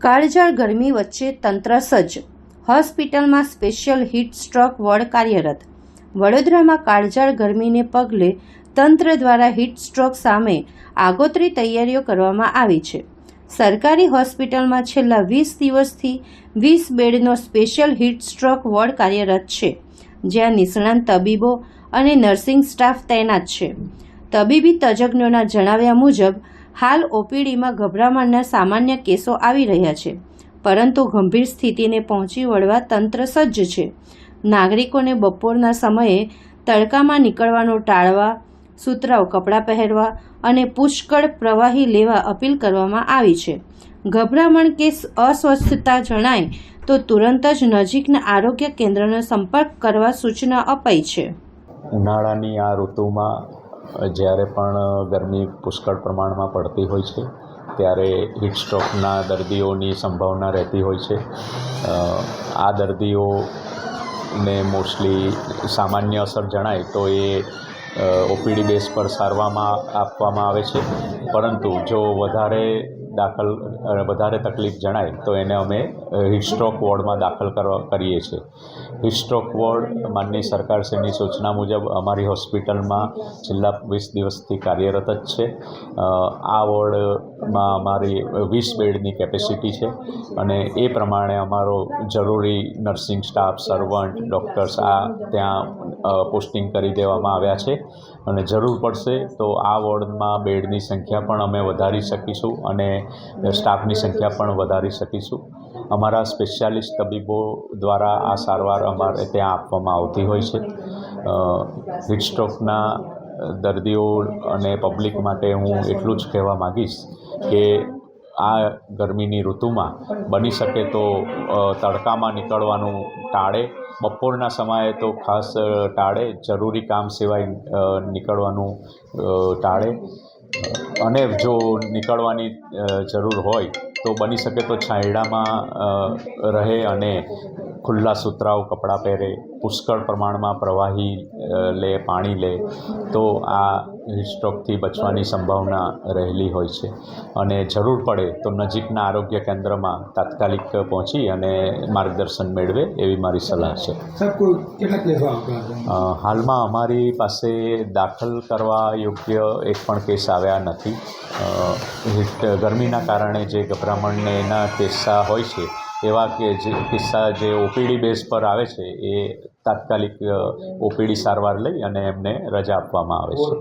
કાળઝાળ ગરમી વચ્ચે તંત્ર સજ્જ, હોસ્પિટલમાં સ્પેશિયલ હીટ સ્ટ્રોક વોર્ડ કાર્યરત. વડોદરામાં કાળઝાળ ગરમીને પગલે તંત્ર દ્વારા હીટ સ્ટ્રોક સામે આગોતરી તૈયારીઓ કરવામાં આવી છે. સરકારી હોસ્પિટલમાં છેલ્લા 20 દિવસથી 20 બેડનો સ્પેશિયલ હીટ સ્ટ્રોક વોર્ડ કાર્યરત છે, જ્યાં નિષ્ણાત તબીબો અને નર્સિંગ સ્ટાફ તૈનાત છે. તબીબી તજજ્ઞોના જણાવ્યા મુજબ હાલ ઓપીડીમાં ગભરામણના સામાન્ય કેસો આવી રહ્યા છે, પરંતુ ગંભીર સ્થિતિને પહોંચી વળવા તંત્ર સજ્જ છે. નાગરિકોને બપોરના સમયે તડકામાં નીકળવાનું ટાળવા, સુતરાઉ કપડાં પહેરવા અને પુષ્કળ પ્રવાહી લેવા અપીલ કરવામાં આવી છે. ગભરામણ કે અસ્વસ્થતા જણાય તો તુરંત જ નજીકના આરોગ્ય કેન્દ્રનો સંપર્ક કરવા સૂચના અપાઈ છે. ઉનાળાની આ ઋતુમાં જ્યારે પણ ગરમી પુષ્કળ પ્રમાણમાં પડતી હોય છે, ત્યારે હીટ સ્ટ્રોકના દર્દીઓની સંભાવના રહેતી હોય છે. આ દર્દીઓને મોસ્ટલી સામાન્ય અસર જણાય તો એ ઓપીડી બેઝ પર સારવારમાં આપવામાં આવે છે, પરંતુ જો વધારે તકલીફ જણાય તો એને અમે હીટ સ્ટ્રોક વોર્ડમાં દાખલ કરીએ છીએ. હીટ સ્ટ્રોક વોર્ડ માનની સરકારશ્રીની સૂચના મુજબ અમારી હોસ્પિટલમાં છેલ્લા 20 દિવસથી કાર્યરત જ છે. આ વોર્ડમાં અમારી 20 બેડની કેપેસિટી છે અને એ પ્રમાણે અમારો જરૂરી નર્સિંગ સ્ટાફ, સર્વન્ટ, ડૉક્ટર્સ ત્યાં પોસ્ટિંગ કરી દેવામાં આવ્યા છે અને જરૂર પડશે તો આ વોર્ડમાં બેડની સંખ્યા પણ અમે વધારી શકીશું અને સ્ટાફની સંખ્યા પણ વધારી શકીશું. અમારા સ્પેશિયાલિસ્ટ તબીબો દ્વારા આ સારવાર અમારે ત્યાં આપવામાં આવતી હોય છે. હીટ સ્ટ્રોકના દર્દીઓ અને પબ્લિક માટે હું એટલું જ કહેવા માગીશ કે આ ગરમીની ઋતુમાં બની શકે તો તડકામાં નીકળવાનું ટાળે. બપોરના સમયે તો ખાસ ટાળે. જરૂરી કામ સિવાય નીકળવાનું ટાળે અને જો નીકળવાની જરૂર હોય તો બની શકે તો છાંયડામાં રહે અને ખુલ્લા સુતરાઉ કપડાં પહેરે, પુષ્કળ પ્રમાણમાં પ્રવાહી લે, પાણી લે તો આ હીટ સ્ટ્રોકથી બચવાની સંભાવના રહેલી હોય છે. અને જરૂર પડે તો નજીકના આરોગ્ય કેન્દ્રમાં તાત્કાલિક પહોંચી અને માર્ગદર્શન મેળવે એવી મારી સલાહ છે. હાલમાં અમારી પાસે દાખલ કરવા યોગ્ય એક પણ કેસ આવ્યા નથી. ગરમીના કારણે જે ગભરામણને એના કિસ્સા હોય છે, એવા કે જે કિસ્સા જે ઓપીડી બેઝ પર આવે છે એ તાત્કાલિક ઓપીડી સારવાર લઈ અને એમને રજા આપવામાં આવે છે.